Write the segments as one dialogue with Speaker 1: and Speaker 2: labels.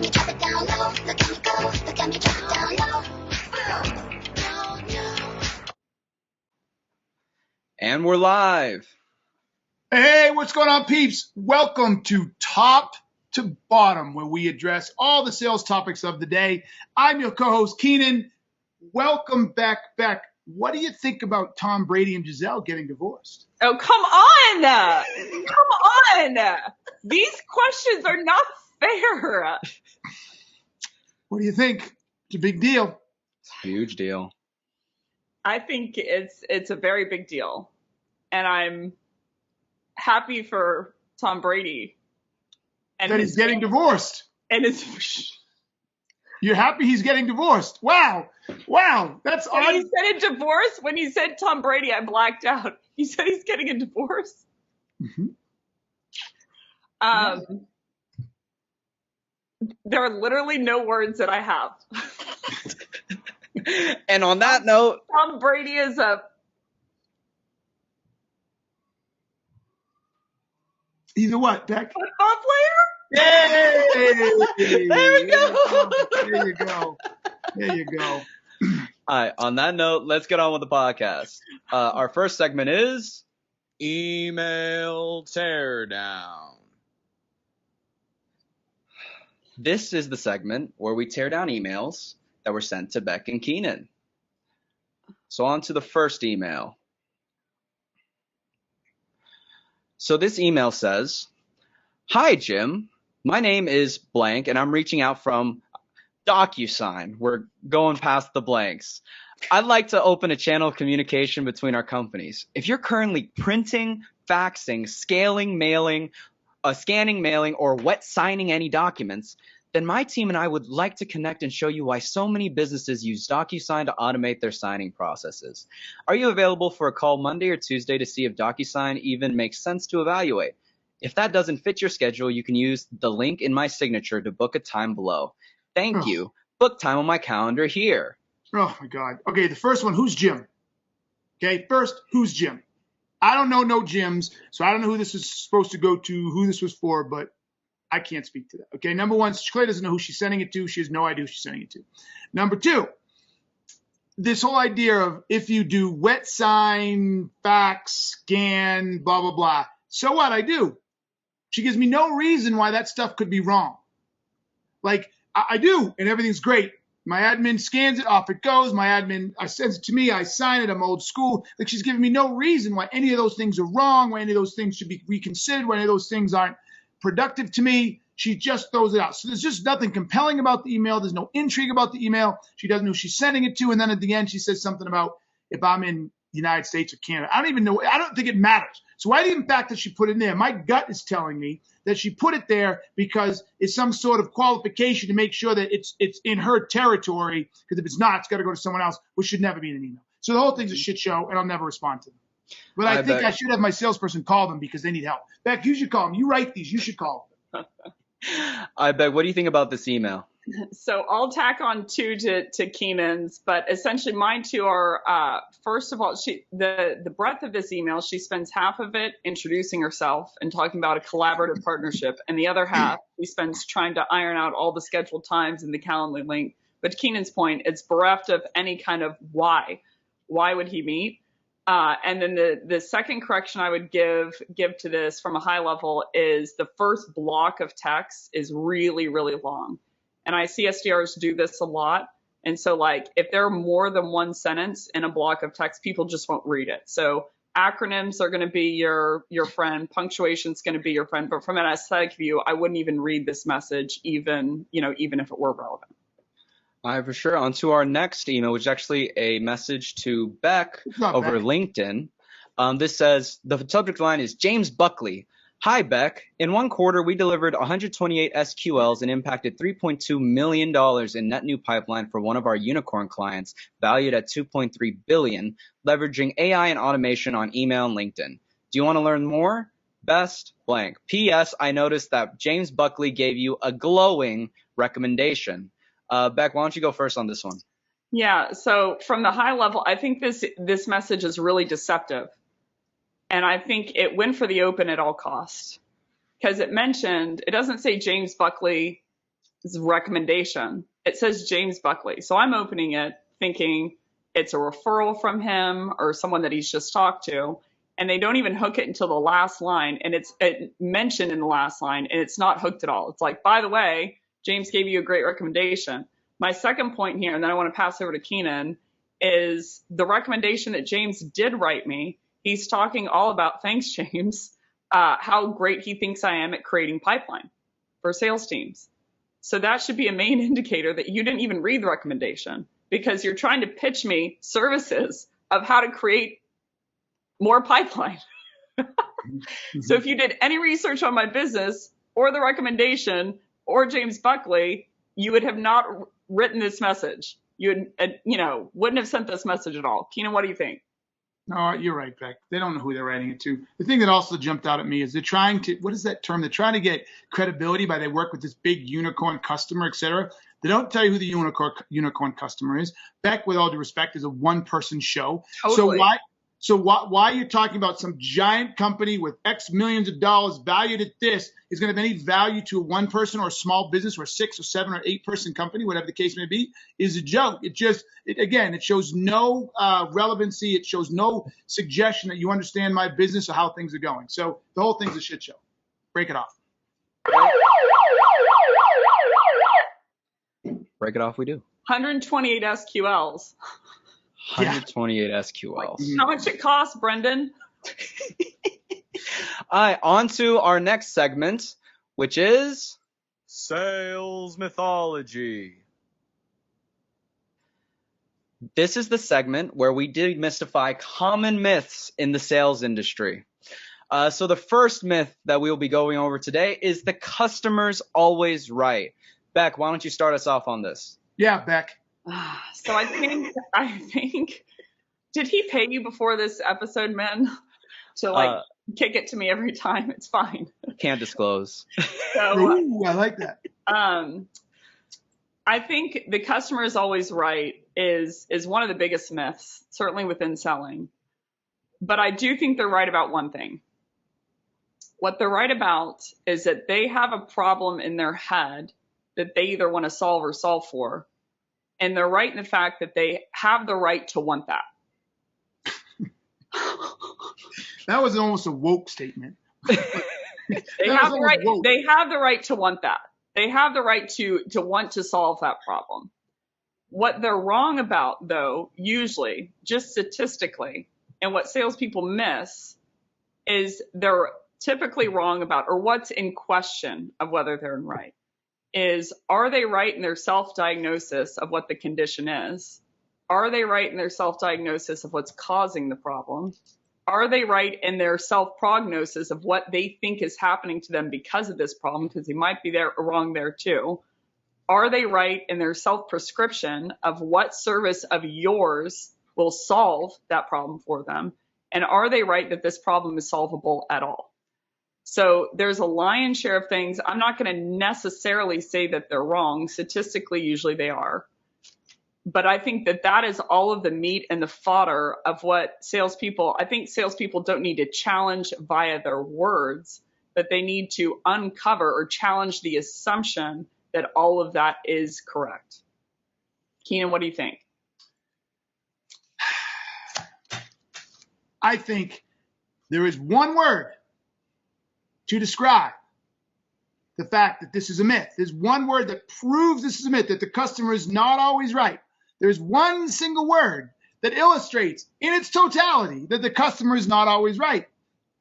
Speaker 1: can be drop it down low. Look at me go. Look at me drop it down low.
Speaker 2: And we're live.
Speaker 3: Hey, what's going on, peeps? Welcome to Top to Bottom, where we address all the sales topics of the day. I'm your co-host, Keenan. Welcome back, Becc. What do you think about Tom Brady and Giselle getting divorced?
Speaker 4: Oh, come on! Come on! These questions are not fair.
Speaker 3: What do you think? It's a big deal.
Speaker 2: It's a huge deal.
Speaker 4: I think it's a very big deal. And I'm happy for Tom Brady. And
Speaker 3: that he's getting divorced.
Speaker 4: And it's...
Speaker 3: You're happy he's getting divorced. Wow. That's
Speaker 4: when
Speaker 3: odd.
Speaker 4: He said a divorce, when he said Tom Brady, I blacked out. He said he's getting a divorce.
Speaker 3: Mm-hmm.
Speaker 4: There are literally no words that I have.
Speaker 2: And on that note,
Speaker 4: Tom Brady is a...
Speaker 3: Either what, Becc?
Speaker 4: football player?
Speaker 3: Yay!
Speaker 2: There we go.
Speaker 3: There you go. There you go.
Speaker 2: All right, on that note, let's get on with the podcast. Our first segment is Email Teardown. This is the segment where we tear down emails that were sent to Becc and Keenan. So on to the first email. So this email says, "Hi, Jim. My name is blank, and I'm reaching out from DocuSign." We're going past the blanks. "I'd like to open a channel of communication between our companies. If you're currently printing, faxing, scanning, mailing, or wet signing any documents, then my team and I would like to connect and show you why so many businesses use DocuSign to automate their signing processes. Are you available for a call Monday or Tuesday to see if DocuSign even makes sense to evaluate? If that doesn't fit your schedule, you can use the link in my signature to book a time below. Thank you. Book time on my calendar here."
Speaker 3: Oh, my God. Okay, the first one, who's Jim? Okay, first, who's Jim? I don't know no Jims, so I don't know who this is supposed to go to, who this was for, but I can't speak to that. Okay, number one, Claire doesn't know who she's sending it to. She has no idea who she's sending it to. Number two, this whole idea of if you do wet sign, fax, scan, blah, blah, blah. So what? I do. She gives me no reason why that stuff could be wrong. Like, I do, and everything's great. My admin scans it, off it goes. My admin sends it to me. I sign it. I'm old school. Like, she's giving me no reason why any of those things are wrong, why any of those things should be reconsidered, why any of those things aren't productive to me. She just throws it out. So there's just nothing compelling about the email. There's no intrigue about the email. She doesn't know who she's sending it to. And then at the end, she says something about if I'm in the United States or Canada. I don't even know. I don't think it matters. So why the fact that she put it in there? My gut is telling me that she put it there because it's some sort of qualification to make sure that it's in her territory. Because if it's not, it's got to go to someone else, which should never be in an email. So the whole thing's a shit show, and I'll never respond to them. But I think I should have my salesperson call them because they need help. Becc, you should call them. You write these. You should call them.
Speaker 2: I bet. What do you think about this email?
Speaker 4: So I'll tack on two to Keenan's, but essentially mine two are, first of all, the breadth of this email, she spends half of it introducing herself and talking about a collaborative partnership, and the other half she spends trying to iron out all the scheduled times in the Calendly link. But to Keenan's point, it's bereft of any kind of why. Why would he meet? And then the second correction I would give to this from a high level is the first block of text is really, really long. And I see SDRs do this a lot. And so, like, if there are more than one sentence in a block of text, people just won't read it. So acronyms are going to be your friend. Punctuation is going to be your friend. But from an aesthetic view, I wouldn't even read this message, even if it were relevant.
Speaker 2: All right, for sure. On to our next email, which is actually a message to Becc over LinkedIn. This says, the subject line is James Buckley. "Hi, Becc. In one quarter, we delivered 128 SQLs and impacted $3.2 million in net new pipeline for one of our unicorn clients, valued at $2.3 billion, leveraging AI and automation on email and LinkedIn. Do you want to learn more? Best blank. P.S. I noticed that James Buckley gave you a glowing recommendation." Becc, why don't you go first on this one?
Speaker 4: Yeah, so from the high level, I think this message is really deceptive. And I think it went for the open at all costs. Because it doesn't say James Buckley This is a recommendation. It says James Buckley. So I'm opening it thinking it's a referral from him or someone that he's just talked to. And they don't even hook it until the last line. And it's mentioned in the last line, and it's not hooked at all. It's like, by the way, James gave you a great recommendation. My second point here, and then I want to pass over to Keenan, is the recommendation that James did write me. He's talking all about, thanks, James, how great he thinks I am at creating pipeline for sales teams. So that should be a main indicator that you didn't even read the recommendation, because you're trying to pitch me services of how to create more pipeline. So if you did any research on my business or the recommendation or James Buckley, you would have not written this message. You would, wouldn't have sent this message at all. Keenan, what do you think?
Speaker 3: No, you're right, Becc. They don't know who they're writing it to. The thing that also jumped out at me is they're trying to, what is that term? They're trying to get credibility by they work with this big unicorn customer, et cetera. They don't tell you who the unicorn customer is. Becc, with all due respect, is a one-person show.
Speaker 4: Totally.
Speaker 3: So why are you talking about some giant company with X millions of dollars valued at this is going to have any value to a one person or a small business or a 6 or 7 or 8 person company, whatever the case may be, is a joke. It shows no relevancy. It shows no suggestion that you understand my business or how things are going. So the whole thing's a shit show. Break it off.
Speaker 2: Break it off, we do.
Speaker 4: 128 SQLs.
Speaker 2: 128 SQLs.
Speaker 4: How much it costs, Brendan?
Speaker 2: All right, on to our next segment, which is Sales Mythology. This is the segment where we demystify common myths in the sales industry. So the first myth that we will be going over today is the customer's always right. Becc, why don't you start us off on this?
Speaker 3: Yeah, Becc.
Speaker 4: So I think, did he pay you before this episode, men? To kick it to me every time? It's fine.
Speaker 2: Can't disclose.
Speaker 4: So,
Speaker 3: Ooh, I like that.
Speaker 4: I think the customer is always right is one of the biggest myths, certainly within selling. But I do think they're right about one thing. What they're right about is that they have a problem in their head that they either want to solve or solve for. And they're right in the fact that they have the right to want that.
Speaker 3: That was almost a woke statement.
Speaker 4: They have the right to want that. They have the right to want to solve that problem. What they're wrong about, though, usually, just statistically, and what salespeople miss is they're typically wrong about, or what's in question of whether they're right, is are they right in their self-diagnosis of what the condition is? Are they right in their self-diagnosis of what's causing the problem? Are they right in their self-prognosis of what they think is happening to them because of this problem? Because they might be wrong there too. Are they right in their self-prescription of what service of yours will solve that problem for them? And are they right that this problem is solvable at all? So there's a lion's share of things. I'm not going to necessarily say that they're wrong. Statistically, usually they are. But I think that is all of the meat and the fodder of what salespeople, I think salespeople don't need to challenge via their words, but they need to uncover or challenge the assumption that all of that is correct. Keenan, what do you think?
Speaker 3: I think there is one word to describe the fact that this is a myth. There's one word that proves this is a myth, that the customer is not always right. There's one single word that illustrates in its totality that the customer is not always right.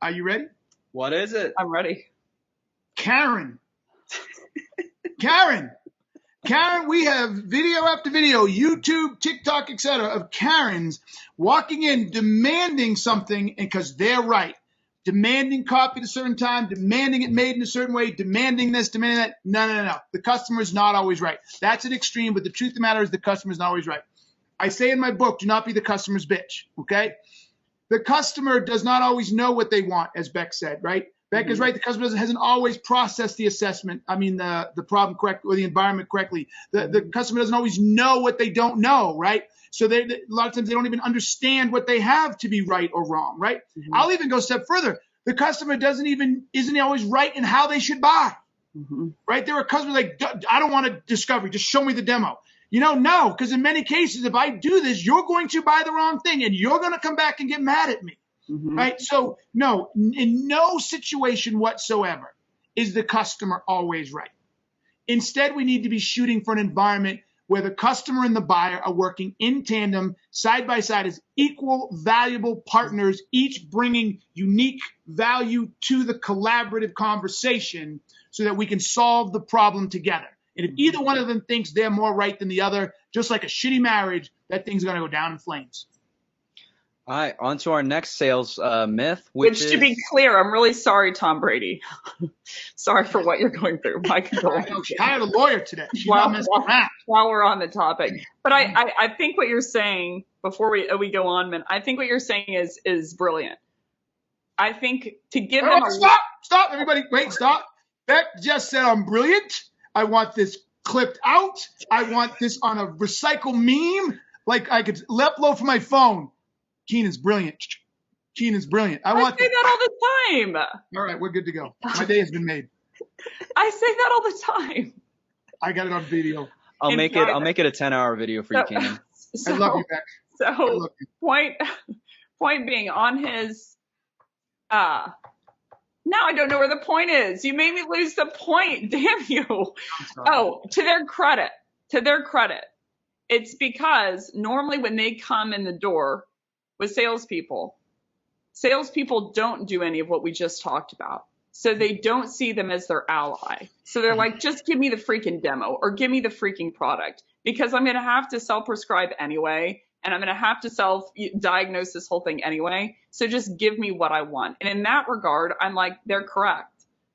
Speaker 3: Are you ready?
Speaker 2: What is it?
Speaker 4: I'm ready.
Speaker 3: Karen. Karen, we have video after video, YouTube, TikTok, etc., of Karens walking in demanding something because they're right. Demanding copy at a certain time, demanding it made in a certain way, demanding this, demanding that. No. The customer is not always right. That's an extreme, but the truth of the matter is the customer is not always right. I say in my book, do not be the customer's bitch, okay? The customer does not always know what they want, as Becc said, right? Becc is right. The customer hasn't always processed the assessment, the problem correctly or the environment correctly. The customer doesn't always know what they don't know, right? So a lot of times they don't even understand what they have to be right or wrong, right? I'll even go a step further. The customer isn't always right in how they should buy. right? There are customers like, I don't want a discovery. Just show me the demo. No, because in many cases, if I do this, you're going to buy the wrong thing and you're going to come back and get mad at me, right? So no, in no situation whatsoever is the customer always right. Instead, we need to be shooting for an environment where the customer and the buyer are working in tandem, side by side, as equal, valuable partners, each bringing unique value to the collaborative conversation so that we can solve the problem together. And if either one of them thinks they're more right than the other, just like a shitty marriage, that thing's going to go down in flames.
Speaker 2: All right, on to our next sales myth, which
Speaker 4: to be clear, I'm really sorry, Tom Brady. Sorry for what you're going through. My condolences.
Speaker 3: She hired a lawyer today. She's not messing around.
Speaker 4: While we're on the topic. But I think what you're saying, before we go on, man, I think what you're saying is brilliant. I think to give them
Speaker 3: Stop, everybody. Wait, stop. Becc just said I'm brilliant. I want this clipped out. I want this on a recycle meme. Like I could upload from my phone. Keenan's brilliant. Keenan's brilliant. I say
Speaker 4: that all the time.
Speaker 3: All right, we're good to go. My day has been made.
Speaker 4: I say that all the time.
Speaker 3: I got it on video.
Speaker 2: I'll make it a 10-hour video for you, Keenan.
Speaker 3: I love you, Becc.
Speaker 4: So point being on his now I don't know where the point is. You made me lose the point. Damn you. Oh, to their credit, it's because normally when they come in the door with salespeople don't do any of what we just talked about. So they don't see them as their ally. So they're like, just give me the freaking demo or give me the freaking product because I'm going to have to self-prescribe anyway. And I'm going to have to self-diagnose this whole thing anyway. So just give me what I want. And in that regard, I'm like, they're correct.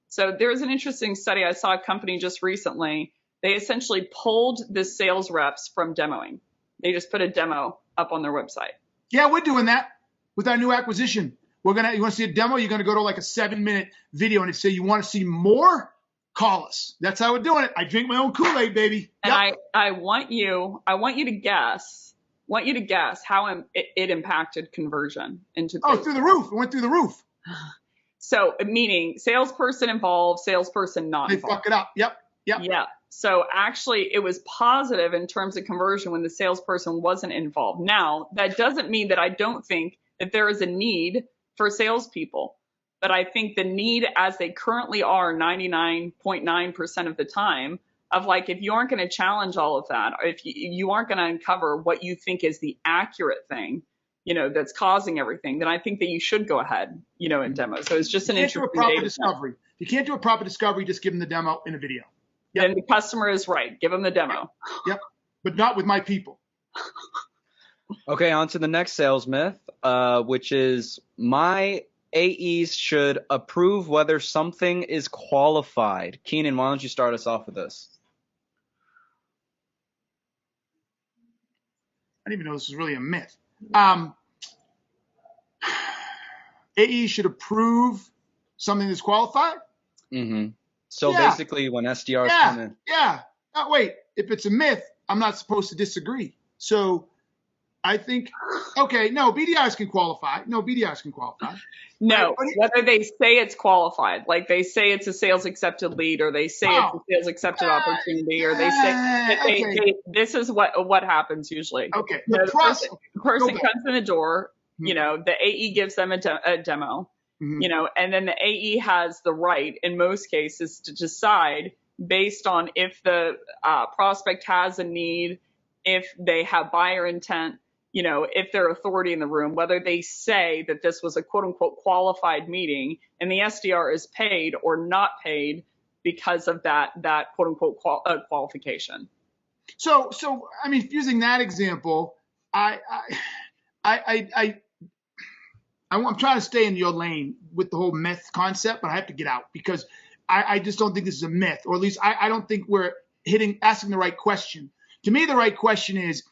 Speaker 4: So there's an interesting study. I saw a company just recently. They essentially pulled the sales reps from demoing. They just put a demo up on their website.
Speaker 3: Yeah, we're doing that with our new acquisition. You want to see a demo? You're going to go to like a 7-minute video and say, you want to see more? Call us. That's how we're doing it. I drink my own Kool-Aid, baby.
Speaker 4: And I want you to guess how it impacted conversion into.
Speaker 3: Oh, through the roof. It went through the roof.
Speaker 4: So meaning salesperson involved, salesperson not involved.
Speaker 3: They fuck it up. Yep.
Speaker 4: Yeah. So actually it was positive in terms of conversion when the salesperson wasn't involved. Now, that doesn't mean that I don't think that there is a need for salespeople, but I think the need as they currently are 99.9% of the time of like, if you aren't going to challenge all of that, or if you aren't going to uncover what you think is the accurate thing, that's causing everything, then I think that you should go ahead, and demo. So it's just an interesting
Speaker 3: discovery. If you can't do a proper discovery, just give them the demo in a video.
Speaker 4: Yep. Then the customer is right. Give them the demo.
Speaker 3: Yep. But not with my people.
Speaker 2: Okay, on to the next sales myth, which is my AEs should approve whether something is qualified. Keenan, why don't you start us off with this?
Speaker 3: I didn't even know this was really a myth. AEs should approve something that's qualified?
Speaker 2: Mm-hmm. So basically when SDRs come in.
Speaker 3: Yeah. Oh, wait, if it's a myth, I'm not supposed to disagree. So I think, BDRs can qualify. No,
Speaker 4: No, whether they say it's qualified, like they say it's a sales accepted lead, or they say it's a sales accepted opportunity, or they say that this is what happens usually.
Speaker 3: Okay.
Speaker 4: The person comes in the door, the AE gives them a demo, and then the AE has the right in most cases to decide based on if the prospect has a need, if they have buyer intent, if they're authority in the room, whether they say that this was a quote unquote qualified meeting and the SDR is paid or not paid because of that quote unquote qualification.
Speaker 3: So I mean, using that example, I'm trying to stay in your lane with the whole myth concept, but I have to get out because I just don't think this is a myth, or at least I don't think we're asking the right question. To me, the right question is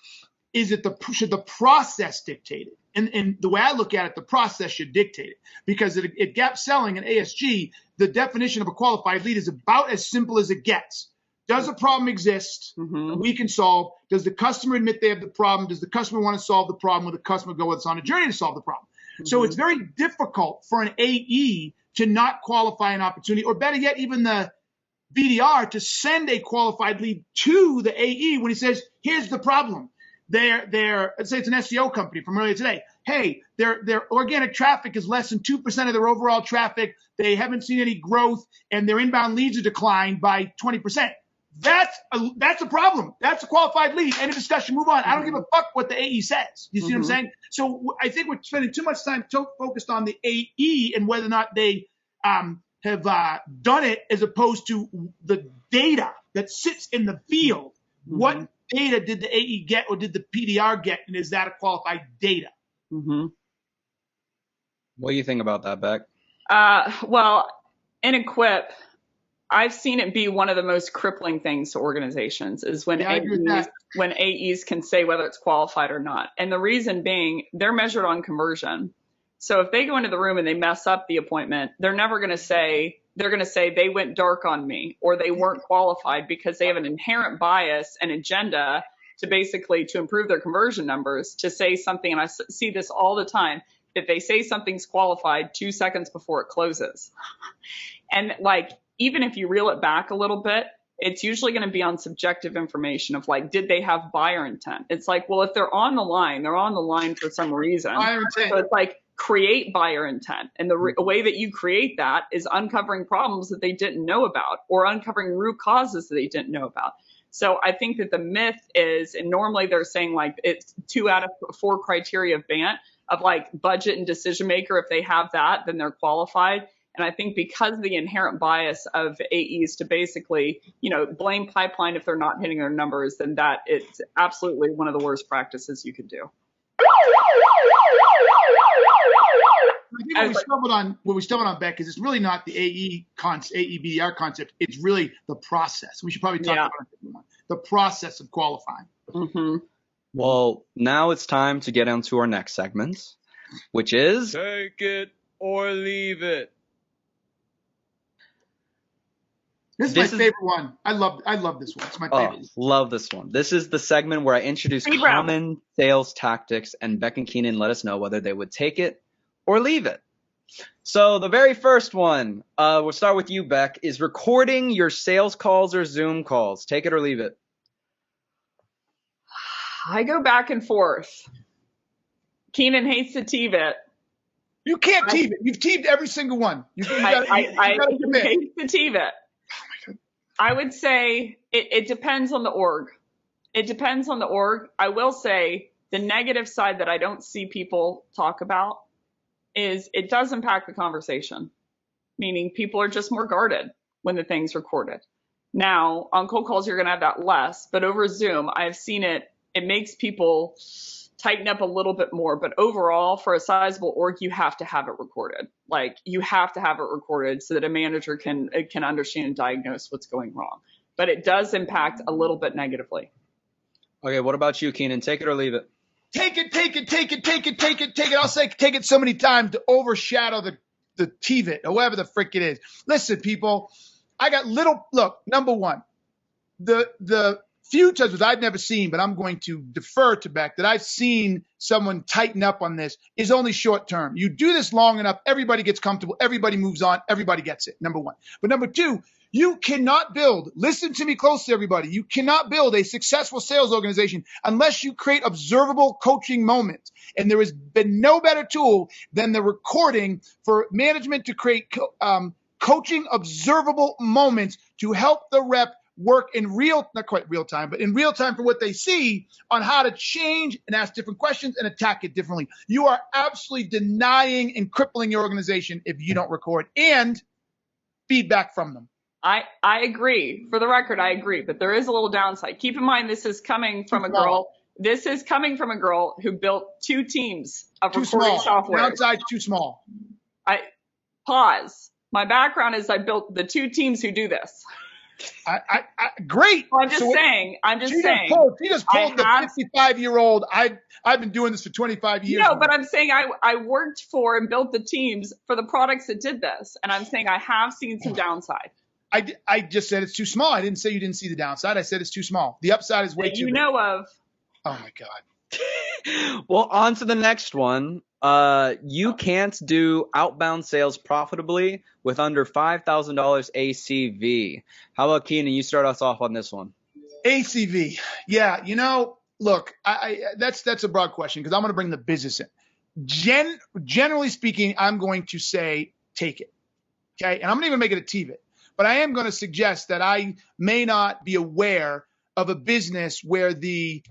Speaker 3: it should the process dictate it? And the way I look at it, the process should dictate it, because at Gap Selling and ASG, the definition of a qualified lead is about as simple as it gets. Does a problem exist we can solve? Does the customer admit they have the problem? Does the customer want to solve the problem? Will the customer go with us on a journey to solve the problem? So it's very difficult for an AE to not qualify an opportunity, or better yet, even the VDR to send a qualified lead to the AE when he says, here's the problem. Let's say it's an SEO company from earlier today. Hey, their organic traffic is less than 2% of their overall traffic. They haven't seen any growth, and their inbound leads are declined by 20%. That's a problem. That's a qualified lead. End of discussion. Move on. I don't give a fuck what the AE says. You see what I'm saying? So I think we're spending too much time focused on the AE and whether or not they have done it, as opposed to the data that sits in the field. What data did the AE get, or did the PDR get, and is that a qualified data?
Speaker 2: What do you think about that, Becc?
Speaker 4: Well, in Equip, I've seen it be one of the most crippling things to organizations is when AEs can say whether it's qualified or not. And the reason being, they're measured on conversion. So if they go into the room and they mess up the appointment, they're never going to say, they're going to say they went dark on me or they weren't qualified, because they have an inherent bias and agenda to basically to improve their conversion numbers, to say something. And I see this all the time. If they say something's qualified 2 seconds before it closes. And like, even if you reel it back a little bit, it's usually going to be on subjective information of like, did they have buyer intent? It's like, well, if they're on the line for some reason. So it's like, create buyer intent. And the way that you create that is uncovering problems that they didn't know about, or uncovering root causes that they didn't know about. So I think that the myth is, and normally they're saying like it's 2 out of 4 criteria of BANT, of like budget and decision maker. If they have that, then they're qualified. And I think because of the inherent bias of AEs to basically, blame pipeline if they're not hitting their numbers, then that it's absolutely one of the worst practices you could do.
Speaker 3: I think what we stumbled on, Becc, is it's really not the AE BDR concept. It's really the process. We should probably talk about the process of qualifying.
Speaker 2: Well, now it's time to get on to our next segment, which is
Speaker 5: Take It or Leave It.
Speaker 3: This is my favorite one. I love this one. It's my favorite.
Speaker 2: Love this one. This is the segment where I introduce common sales tactics, and Becc and Keenan let us know whether they would take it or leave it. So the very first one, we'll start with you, Becc, is recording your sales calls or Zoom calls. Take it or leave it.
Speaker 4: I go back and forth. Keenan hates to teave it.
Speaker 3: You can't teave it. You've teaved every single one.
Speaker 4: I hate to teave it. I would say it depends on the org. It depends on the org. I will say the negative side that I don't see people talk about is it does impact the conversation, meaning people are just more guarded when the thing's recorded. Now, on cold calls, you're going to have that less, but over Zoom, I've seen it makes people tighten up a little bit more. But overall, for a sizable org, you have to have it recorded. Like, you have to have it recorded so that a manager can understand and diagnose what's going wrong. But it does impact a little bit negatively.
Speaker 2: Okay, what about you, Keenan? Take it or leave it?
Speaker 3: Take it. I'll say take it so many times to overshadow the TVIT, or whatever the frick it is. Listen, people, I got look, number one, the few judges I've never seen, but I'm going to defer to Becc, that I've seen someone tighten up on this is only short term. You do this long enough, everybody gets comfortable, everybody moves on, everybody gets it, number one. But number two, you cannot build, listen to me closely, everybody, you cannot build a successful sales organization unless you create observable coaching moments. And there has been no better tool than the recording for management to create coaching observable moments to help the rep work in not quite real time, but in real time for what they see on how to change and ask different questions and attack it differently. You are absolutely denying and crippling your organization if you don't record and feedback from them.
Speaker 4: I agree. For the record, I agree, but there is a little downside. Keep in mind, this is coming from a girl. This is coming from a girl who built 2 teams of recording software.
Speaker 3: Downside's too small.
Speaker 4: Pause. My background is I built the 2 teams who do this.
Speaker 3: Great.
Speaker 4: I'm just saying.
Speaker 3: She just pulled the 55-year-old. I've been doing this for 25 years.
Speaker 4: No, but I'm saying I worked for and built the teams for the products that did this. And I'm saying I have seen some downside.
Speaker 3: I just said it's too small. I didn't say you didn't see the downside. I said it's too small. The upside is way too big.
Speaker 4: You know of.
Speaker 3: Oh, my God.
Speaker 2: Well, on to the next one. You can't do outbound sales profitably with under $5,000 ACV. How about Keenan? You start us off on this one.
Speaker 3: ACV. Yeah, look, that's a broad question because I'm going to bring the business in. Generally speaking, I'm going to say take it. Okay, and I'm going to even make it a TVIT. But I am going to suggest that I may not be aware of a business where the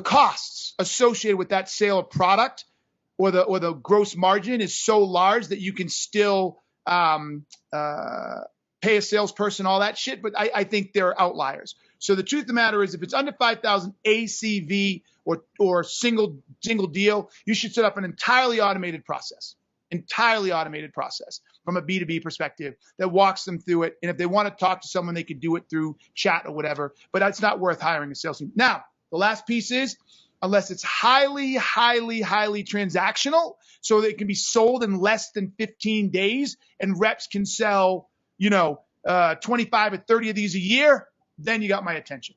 Speaker 3: costs associated with that sale of product or the gross margin is so large that you can still pay a salesperson all that shit. But I think they're outliers. So the truth of the matter is, if it's under 5,000 ACV or single deal, you should set up an entirely automated process from a B2B perspective that walks them through it. And if they want to talk to someone, they could do it through chat or whatever. But it's not worth hiring a sales team. Now, the last piece is, unless it's highly, highly, highly transactional, so that it can be sold in less than 15 days and reps can sell, 25 or 30 of these a year, then you got my attention.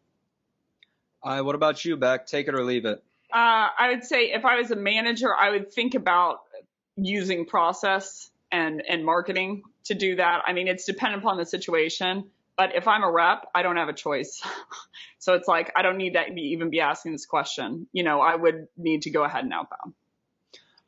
Speaker 2: What about you, Becc? Take it or leave it.
Speaker 4: I would say if I was a manager, I would think about using process and marketing to do that. I mean, it's dependent upon the situation. But if I'm a rep, I don't have a choice. So it's like, I don't need to even be asking this question. I would need to go ahead and outbound.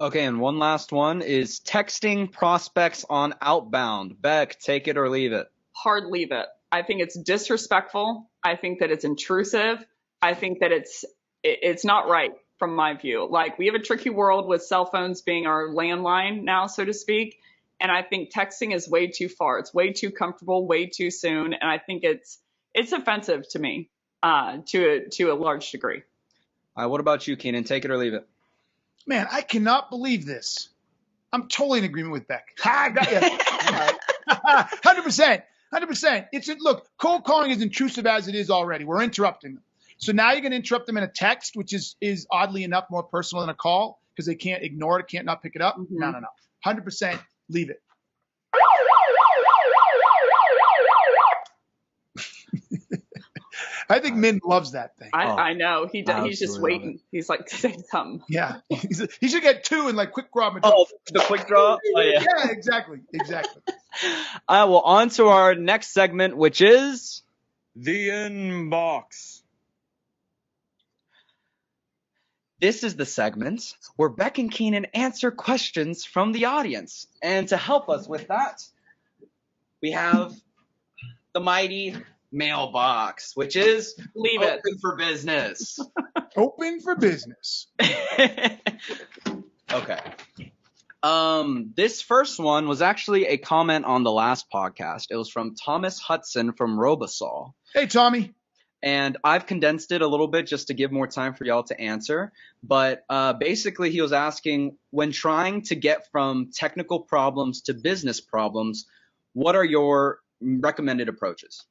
Speaker 2: Okay, and one last one is texting prospects on outbound. Becc, take it or leave it.
Speaker 4: Hard leave it. I think it's disrespectful. I think that it's intrusive. I think that it's not right from my view. Like, we have a tricky world with cell phones being our landline now, so to speak. And I think texting is way too far. It's way too comfortable, way too soon. And I think it's offensive to me to a large degree.
Speaker 2: What about you, Keenan? Take it or leave it.
Speaker 3: Man, I cannot believe this. I'm totally in agreement with Becc. Ha, got you. 100%. 100%. Look, cold calling is intrusive as it is already. We're interrupting them. So now you're going to interrupt them in a text, which is oddly enough more personal than a call because they can't ignore it, can't not pick it up. Mm-hmm. No. 100% leave it. I think Min loves that thing.
Speaker 4: I know. He does. He's just waiting. He's like, say something.
Speaker 3: Yeah. He should get 2 in like quick draw.
Speaker 2: Oh, the quick draw? Oh, yeah.
Speaker 3: Yeah, exactly.
Speaker 2: Well, on to our next segment, which is
Speaker 5: the inbox.
Speaker 2: This is the segment where Becc and Keenan answer questions from the audience. And to help us with that, we have the mighty mailbox, which is open for business.
Speaker 3: Open for business.
Speaker 2: Okay. This first one was actually a comment on the last podcast. It was from Thomas Hudson from Robosol.
Speaker 3: Hey, Tommy.
Speaker 2: And I've condensed it a little bit just to give more time for y'all to answer. But basically, he was asking, when trying to get from technical problems to business problems, what are your recommended approaches?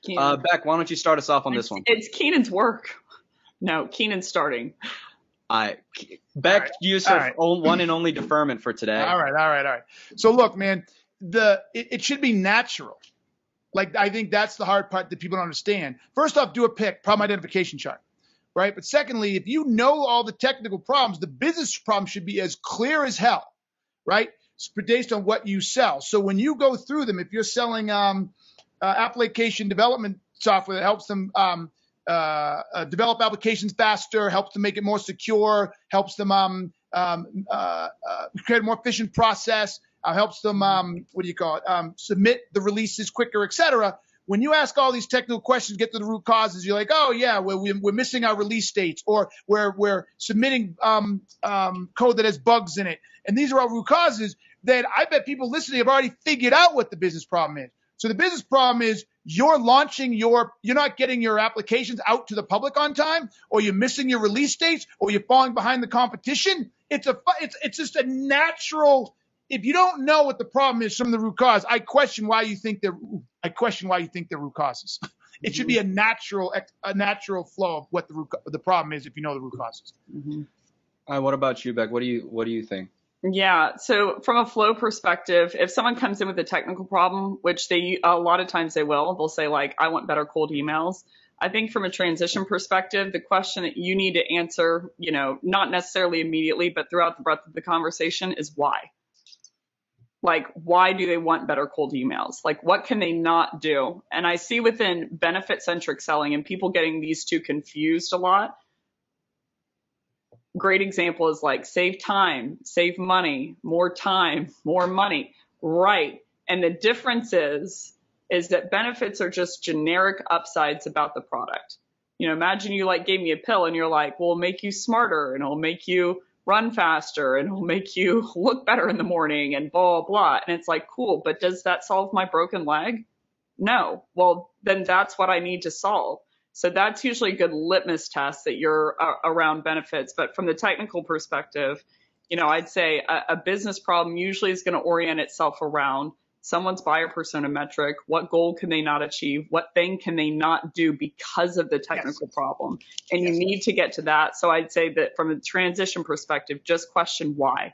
Speaker 2: Becc, why don't you start us off on this one?
Speaker 4: It's Keenan's work. No, Keenan's starting.
Speaker 2: Becc used her one and only deferment for today.
Speaker 3: All right. So look, man, it should be natural. Like, I think that's the hard part that people don't understand. First off, do a PIC, problem identification chart, right? But secondly, if you know all the technical problems, the business problem should be as clear as hell, right? It's based on what you sell. So when you go through them, if you're selling application development software that helps them develop applications faster, helps them make it more secure, helps them create a more efficient process, helps them, submit the releases quicker, et cetera. When you ask all these technical questions, get to the root causes, you're like, oh, yeah, we're missing our release dates, or we're submitting code that has bugs in it. And these are all root causes that I bet people listening have already figured out what the business problem is. So the business problem is you're not getting your applications out to the public on time, or you're missing your release dates, or you're falling behind the competition. It's just a natural. If you don't know what the problem is from the root cause, I question why you think they're root causes. It should be a natural flow of what the problem is if you know the root causes.
Speaker 2: Mm-hmm. What about you, Becc? What do you think?
Speaker 4: Yeah. So from a flow perspective, if someone comes in with a technical problem, which a lot of times they'll say like, I want better cold emails. I think from a transition perspective, the question that you need to answer, not necessarily immediately, but throughout the breadth of the conversation is why. Like, why do they want better cold emails? Like, what can they not do? And I see within benefit-centric selling and people getting these two confused a lot. Great example is like save time, save money, more time, more money. Right. And the difference is that benefits are just generic upsides about the product. Imagine you gave me a pill and you're like, well, it'll make you smarter and it'll make you run faster and it'll make you look better in the morning and blah, blah, blah. And it's like, cool, but does that solve my broken leg? No. Well, then that's what I need to solve. So that's usually a good litmus test that you're around benefits. But from the technical perspective, I'd say a business problem usually is going to orient itself around someone's buyer persona metric. What goal can they not achieve? What thing can they not do because of the technical problem? And you need to get to that. So I'd say that from a transition perspective, just question why.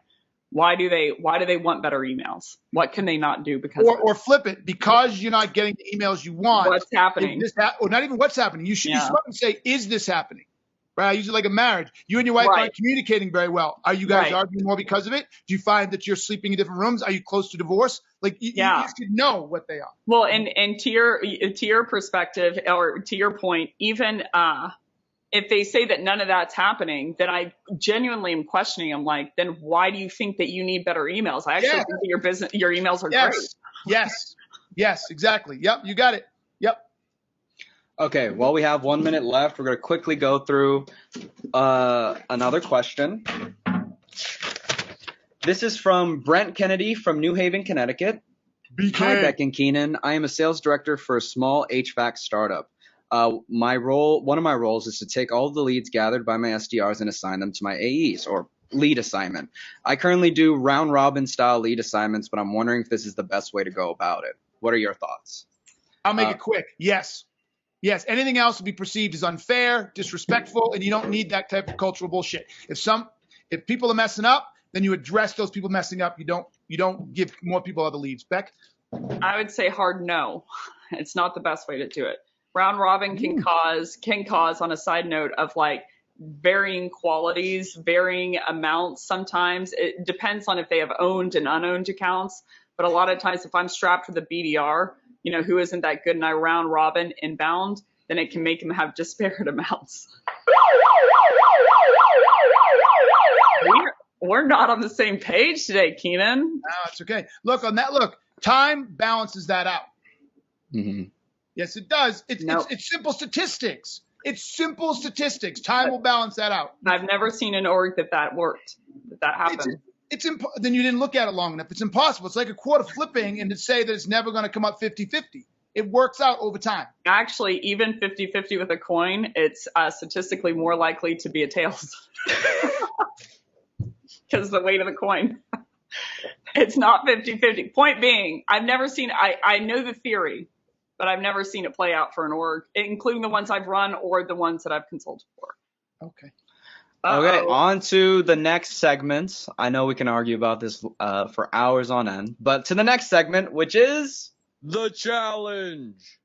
Speaker 4: Why do they want better emails? What can they not do because
Speaker 3: or flip it, because you're not getting the emails you want.
Speaker 4: What's happening?
Speaker 3: Or not even what's happening. You should say, is this happening? Right? I use it like a marriage. You and your wife aren't communicating very well. Are you guys arguing more because of it? Do you find that you're sleeping in different rooms? Are you close to divorce? You should know what they are.
Speaker 4: Well, and to your perspective, or to your point, even if they say that none of that's happening, then I genuinely am questioning. I'm like, then why do you think that you need better emails? I actually think that your emails are great.
Speaker 3: Yes, exactly. Yep, you got it. Yep.
Speaker 2: Okay, well, we have 1 minute left. We're going to quickly go through another question. This is from Brent Kennedy from New Haven, Connecticut. Hi, Becc and Keenan. I am a sales director for a small HVAC startup. One of my roles is to take all of the leads gathered by my SDRs and assign them to my AEs, or lead assignment. I currently do round robin style lead assignments, but I'm wondering if this is the best way to go about it. What are your thoughts?
Speaker 3: I'll make it quick. Yes. Anything else will be perceived as unfair, disrespectful, and you don't need that type of cultural bullshit. If people are messing up, then you address those people messing up. You don't give more people other leads. Becc?
Speaker 4: I would say hard no. It's not the best way to do it. Round robin can cause on a side note of varying qualities, varying amounts. Sometimes it depends on if they have owned and unowned accounts. But a lot of times if I'm strapped with a BDR, who isn't that good and I round robin inbound, then it can make them have disparate amounts. We're not on the same page today, Keenan.
Speaker 3: No, it's okay. Look, time balances that out.
Speaker 2: Mm-hmm.
Speaker 3: Yes, it does. It's simple statistics. Time will balance that out.
Speaker 4: I've never seen an org that worked, that happened.
Speaker 3: Then you didn't look at it long enough. It's impossible. It's like a quarter flipping and to say that it's never going to come up 50-50. It works out over time.
Speaker 4: Actually, even 50-50 with a coin, it's statistically more likely to be a tails. Because the weight of the coin. It's not 50-50. Point being, I've never seen, I know the theory, but I've never seen it play out for an org, including the ones I've run or the ones that I've consulted for.
Speaker 3: Okay.
Speaker 2: Okay, on to the next segment. I know we can argue about this for hours on end, but to the next segment, which is
Speaker 5: the challenge.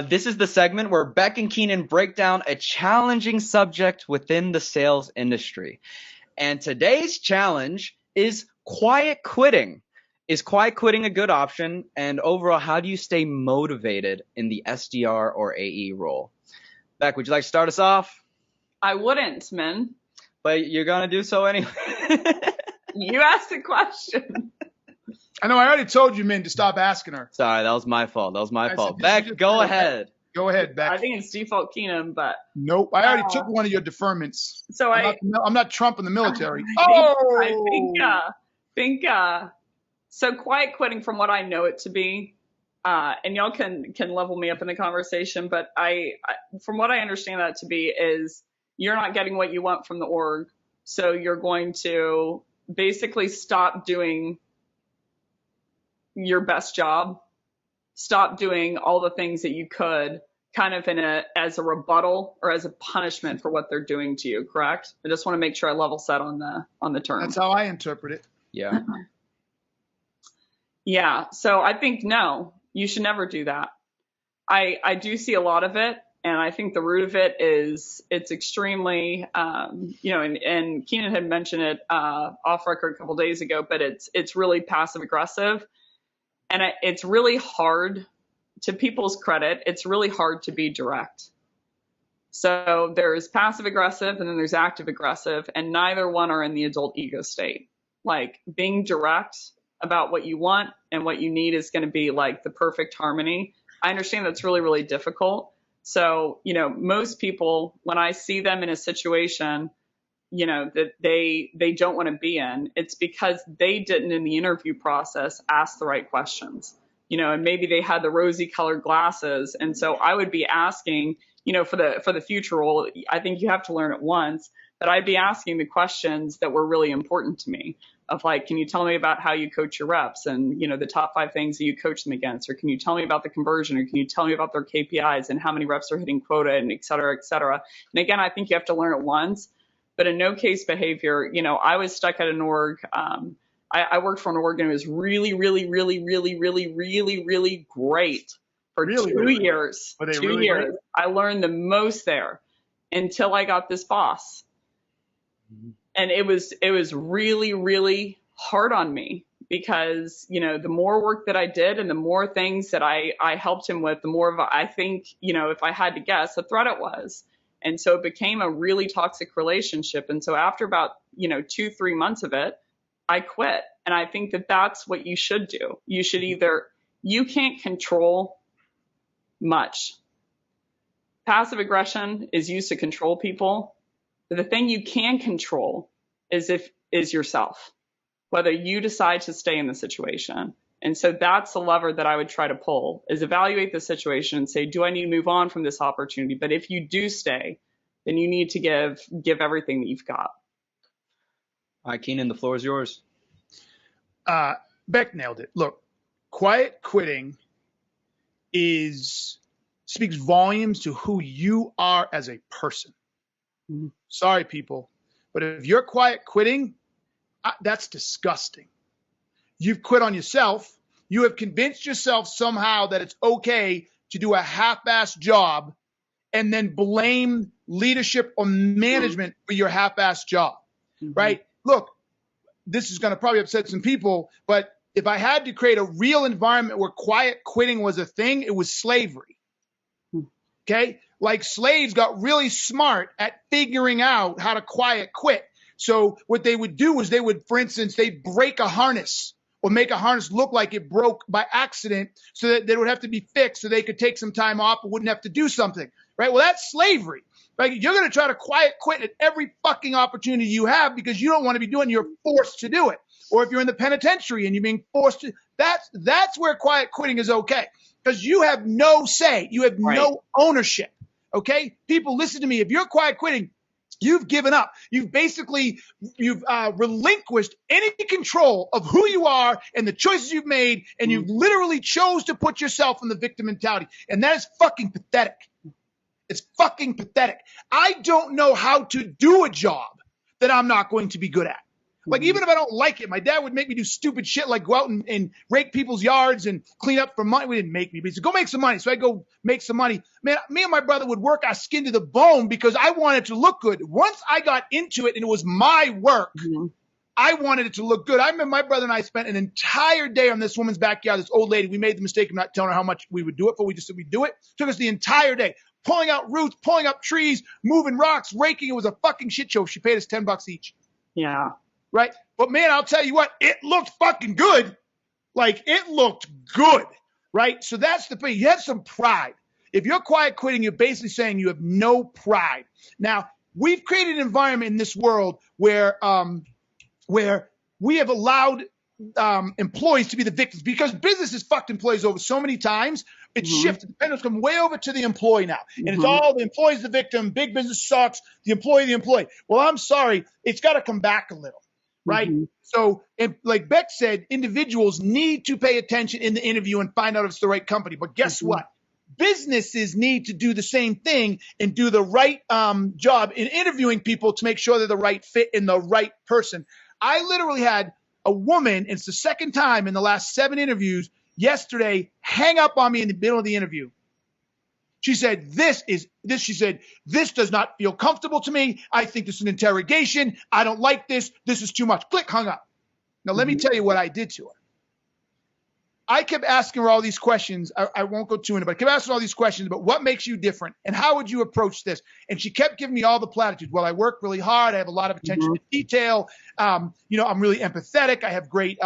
Speaker 2: This is the segment where Becc and Keenan break down a challenging subject within the sales industry. And today's challenge is quiet quitting. Is quiet quitting a good option? And overall, how do you stay motivated in the SDR or AE role? Becc, would you like to start us off?
Speaker 4: I wouldn't, man.
Speaker 2: But you're going to do so anyway.
Speaker 4: You asked the question.
Speaker 3: I know. I already told you, Min, to stop asking her.
Speaker 2: Sorry, that was my fault. Becc, go ahead.
Speaker 3: Go ahead, Becc.
Speaker 4: I think it's default Keenan, but.
Speaker 3: Nope. I already took one of your deferments.
Speaker 4: So
Speaker 3: I'm not Trump in the military.
Speaker 4: I think so quiet quitting, from what I know it to be, and y'all can level me up in the conversation, but I from what I understand that to be is you're not getting what you want from the org, so you're going to basically stop doing your best job, stop doing all the things that you could, kind of as a rebuttal or as a punishment for what they're doing to you. Correct? I just want to make sure I level set on the term.
Speaker 3: That's how I interpret it.
Speaker 2: Yeah.
Speaker 4: Yeah. So I think no. You should never do that. I do see a lot of it, and I think the root of it is it's extremely, and Keenan had mentioned it off record a couple days ago, but it's really passive aggressive, and it's really hard. To people's credit, it's really hard to be direct. So there's passive aggressive and then there's active aggressive, and neither one are in the adult ego state. Like being direct about what you want and what you need is going to be like the perfect harmony. I understand that's really, really difficult. So, most people, when I see them in a situation, that they don't want to be in, it's because they didn't in the interview process ask the right questions. And maybe they had the rosy colored glasses. And so I would be asking, for the future role, I think you have to learn it once, but I'd be asking the questions that were really important to me of like, can you tell me about how you coach your reps and, the top 5 things that you coach them against, or can you tell me about the conversion, or can you tell me about their KPIs and how many reps are hitting quota and et cetera, et cetera. And again, I think you have to learn it once, but in no case behavior, I was stuck at an org, I worked for an org and it was really, really, really, really, really, really, really great for 2 years. 2 years. Great? I learned the most there until I got this boss. And it was really, really hard on me because, the more work that I did and the more things that I helped him with, the more of I think, if I had to guess, a threat it was. And so it became a really toxic relationship. And so after about, 2-3 months of it, I quit. And I think that that's what you should do. You should you can't control much. Passive aggression is used to control people. But the thing you can control is yourself, whether you decide to stay in the situation. And so that's the lever that I would try to pull, is evaluate the situation and say, do I need to move on from this opportunity? But if you do stay, then you need to give everything that you've got.
Speaker 2: All right, Keenan, the floor is yours.
Speaker 3: Becc nailed it. Look, quiet quitting speaks volumes to who you are as a person. Mm-hmm. Sorry, people, but if you're quiet quitting, that's disgusting. You've quit on yourself. You have convinced yourself somehow that it's okay to do a half-assed job and then blame leadership or management for your half-assed job, right? Look, this is going to probably upset some people, but if I had to create a real environment where quiet quitting was a thing, it was slavery. Okay? Like slaves got really smart at figuring out how to quiet quit. So what they would do is they would, for instance, they'd break a harness or make a harness look like it broke by accident so that they would have to be fixed so they could take some time off or wouldn't have to do something, right? Well, that's slavery. Right? You're going to try to quiet quit at every fucking opportunity you have because you don't want to be doing it. You're forced to do it. Or if you're in the penitentiary and you're being forced to, that's where quiet quitting is okay because you have no say. You have no ownership. Okay? People, listen to me. If you're quiet quitting, you've given up. You've relinquished any control of who you are and the choices you've made, and you've literally chose to put yourself in the victim mentality. And that is fucking pathetic. It's fucking pathetic. I don't know how to do a job that I'm not going to be good at. Like, even if I don't like it, my dad would make me do stupid shit like go out and rake people's yards and clean up for money. We didn't make me, but he said, go make some money. So I go make some money. Man, me and my brother would work our skin to the bone because I wanted it to look good. Once I got into it and it was my work, I wanted it to look good. I remember my brother and I spent an entire day on this woman's backyard, this old lady. We made the mistake of not telling her how much we would do it for. We just said we'd do it. Took us the entire day. Pulling out roots, pulling up trees, moving rocks, raking. It was a fucking shit show. She paid us $10 each.
Speaker 4: Yeah.
Speaker 3: Right? But man, I'll tell you what, it looked fucking good. Like, it looked good. Right? So that's the thing. You have some pride. If you're quiet quitting, you're basically saying you have no pride. Now, we've created an environment in this world where we have allowed employees to be the victims because business has fucked employees over so many times. It's shifted. The pendulum's come way over to the employee now. And it's all the employee's the victim. Big business sucks. The employee. Well, I'm sorry. It's got to come back a little. Right. So, like Becc said, individuals need to pay attention in the interview and find out if it's the right company. But guess what? Businesses need to do the same thing and do the right job in interviewing people to make sure they're the right fit and the right person. I literally had a woman, and it's the second time in the last 7 interviews, yesterday hang up on me in the middle of the interview. She said, she said, this does not feel comfortable to me. I think this is an interrogation. I don't like this. This is too much. Click, hung up. Now, let me tell you what I did to her. I kept asking her all these questions. I won't go too into it, but I kept asking her all these questions about what makes you different and how would you approach this? And she kept giving me all the platitudes. Well, I work really hard. I have a lot of attention to detail. I'm really empathetic. I have great,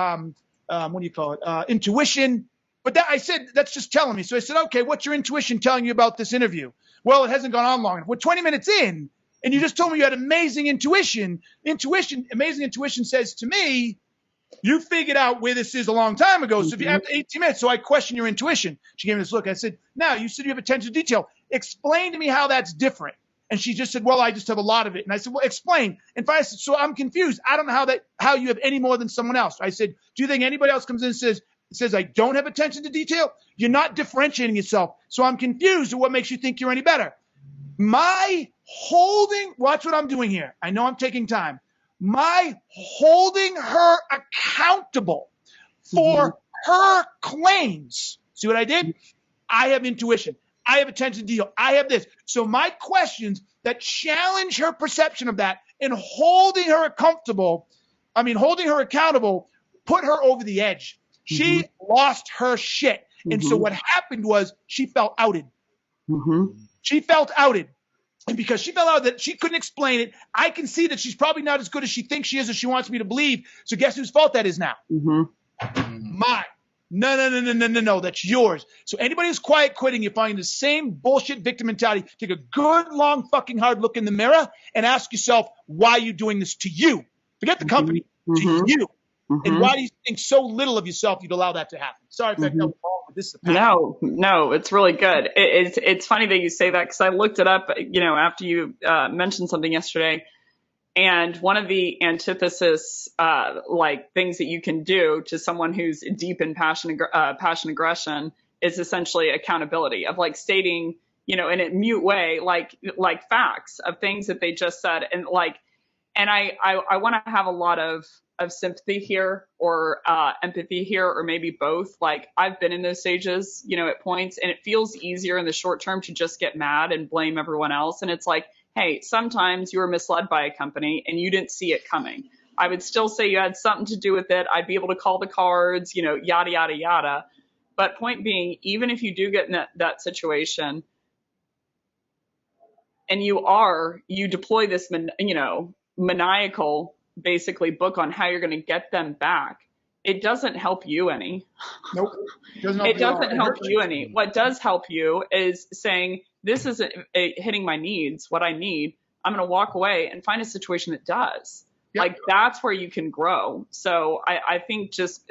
Speaker 3: intuition. But I said, that's just telling me. So I said, okay, what's your intuition telling you about this interview? Well, it hasn't gone on long enough. We're 20 minutes in, and you just told me you had amazing intuition. Amazing intuition says to me, you figured out where this is a long time ago. So if you have 18 minutes, so I question your intuition. She gave me this look. I said, now you said you have attention to detail. Explain to me how that's different. And she just said, well, I just have a lot of it. And I said, well, explain. And finally I said, so I'm confused. I don't know how you have any more than someone else. I said, do you think anybody else comes in and says I don't have attention to detail? You're not differentiating yourself. So I'm confused at what makes you think you're any better. Watch what I'm doing here. I know I'm taking time. My holding her accountable for her claims. See what I did? I have intuition. I have attention to detail. I have this. So my questions that challenge her perception of that and holding her accountable, put her over the edge. She lost her shit. And so what happened was she felt outed. She felt outed. And because she felt out that she couldn't explain it, I can see that she's probably not as good as she thinks she is, as she wants me to believe. So guess whose fault that is now? Mine. No, that's yours. So anybody who's quiet quitting, you're finding the same bullshit victim mentality. Take a good, long, fucking hard look in the mirror and ask yourself, why are you doing this to you? Forget the company, to you. And why do you think so little of yourself you'd allow that to happen? Sorry if that felt wrong, but this is the pattern.
Speaker 4: No, it's really good. It's funny that you say that because I looked it up, after you mentioned something yesterday. And one of the antithesis, things that you can do to someone who's deep in passion aggression is essentially accountability of stating, in a mute way, like facts of things that they just said. And I want to have a lot of sympathy here or empathy here, or maybe both. I've been in those stages, at points, and it feels easier in the short term to just get mad and blame everyone else. And it's like, hey, sometimes you were misled by a company and you didn't see it coming. I would still say you had something to do with it. I'd be able to call the cards, yada, yada, yada. But point being, even if you do get in that situation and you deploy this, maniacal, basically, book on how you're going to get them back, it doesn't help you any.
Speaker 3: Nope.
Speaker 4: It doesn't help you any. What does help you is saying, this isn't hitting my needs, what I need. I'm going to walk away and find a situation that does. Yep. That's where you can grow. So I think just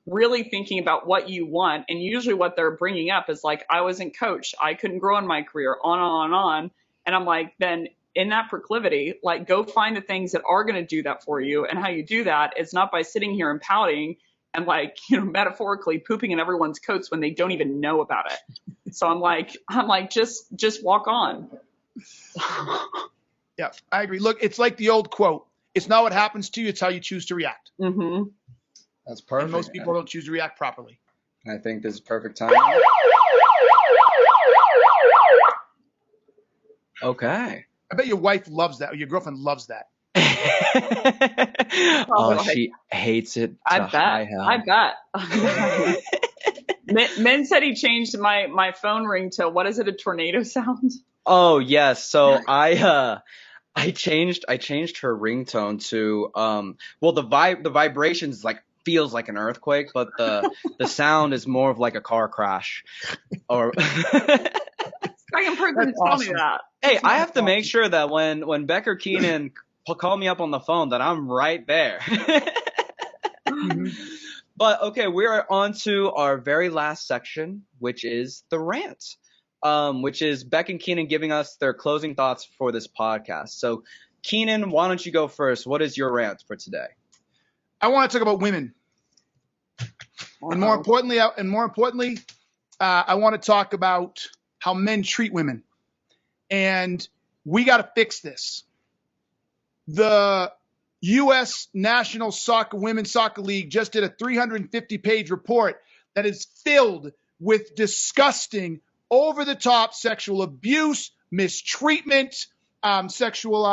Speaker 4: really thinking about what you want, and usually what they're bringing up is I wasn't coached. I couldn't grow in my career, on. And I'm like, then in that proclivity, go find the things that are going to do that for you. And how you do that is not by sitting here and pouting and metaphorically pooping in everyone's coats when they don't even know about it. So I'm like, just walk on.
Speaker 3: Yeah, I agree. Look, it's like the old quote. It's not what happens to you, it's how you choose to react.
Speaker 2: That's perfect.
Speaker 3: And most people don't choose to react properly.
Speaker 2: I think this is perfect time. Okay.
Speaker 3: I bet your wife loves that, or your girlfriend loves that.
Speaker 2: She hates it.
Speaker 4: I bet. Men said he changed my phone ring to, what is it, a tornado sound?
Speaker 2: Oh yes. So I changed her ringtone to the vibrations feels like an earthquake, but the sound is more of a car crash. Or
Speaker 4: I can prove to tell me that.
Speaker 2: Hey, I have to make sure that when Becc or Keenan call me up on the phone that I'm right there. But okay, we're on to our very last section, which is the rant, which is Becc and Keenan giving us their closing thoughts for this podcast. So Keenan, why don't you go first? What is your rant for today?
Speaker 3: I want to talk about women. And more importantly, I want to talk about how men treat women. And we got to fix this. The U.S. National Women's Soccer League just did a 350-page report that is filled with disgusting, over-the-top sexual abuse, mistreatment, sexual,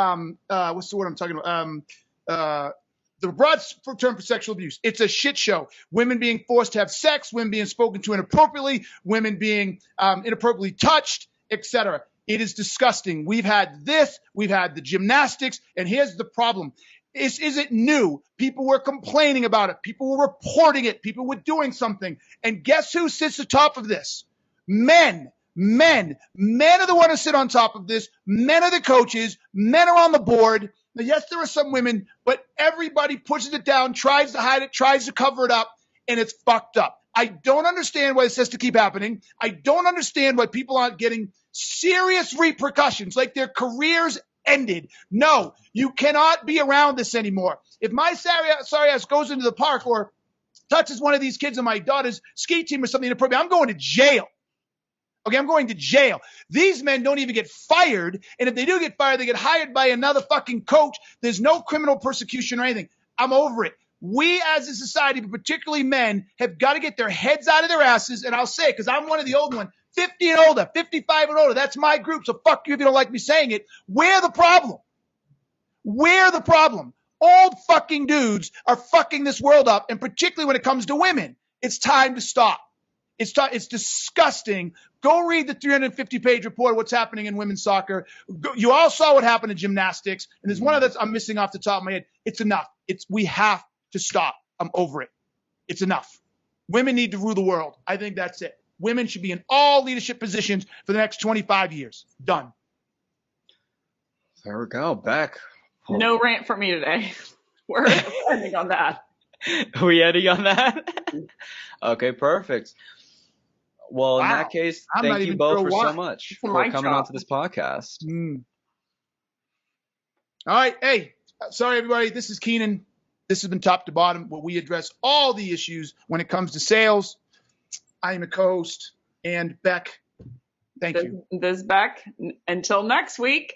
Speaker 3: what's the word I'm talking about? The broad term for sexual abuse. It's a shit show. Women being forced to have sex, women being spoken to inappropriately, women being inappropriately touched, etc. It is disgusting. We've had this, we've had the gymnastics, and here's the problem. This isn't new. People were complaining about it. People were reporting it. People were doing something. And guess who sits atop of this? Men. Men are the ones who sit on top of this. Men are the coaches. Men are on the board. Now, yes, there are some women, but everybody pushes it down, tries to hide it, tries to cover it up, and it's fucked up. I don't understand why this has to keep happening. I don't understand why people aren't getting serious repercussions, like their careers ended. No, you cannot be around this anymore. If my sorry ass goes into the park or touches one of these kids on my daughter's ski team or something inappropriate, I'm going to jail. Okay, I'm going to jail. These men don't even get fired. And if they do get fired, they get hired by another fucking coach. There's no criminal persecution or anything. I'm over it. We as a society, but particularly men, have got to get their heads out of their asses. And I'll say it because I'm one of the old ones, 50 and older, 55 and older. That's my group. So fuck you if you don't like me saying it. We're the problem. We're the problem. Old fucking dudes are fucking this world up. And particularly when it comes to women, it's time to stop. It's disgusting. Go read the 350-page report of what's happening in women's soccer. You all saw what happened in gymnastics. And there's one of that's I'm missing off the top of my head. It's enough. We have to stop. I'm over it. It's enough. Women need to rule the world. I think that's it. Women should be in all leadership positions for the next 25 years. Done.
Speaker 2: There we go. Becc.
Speaker 4: No rant for me today. We're ending on that.
Speaker 2: We ending on that? Okay, perfect. Well, in that case, thank you both so much for coming on to this podcast.
Speaker 3: All right. Hey, sorry, everybody. This is Keenan. This has been Top to Bottom, where we address all the issues when it comes to sales. I am a co-host, and Becc, thank you.
Speaker 4: This is Becc. Until next week.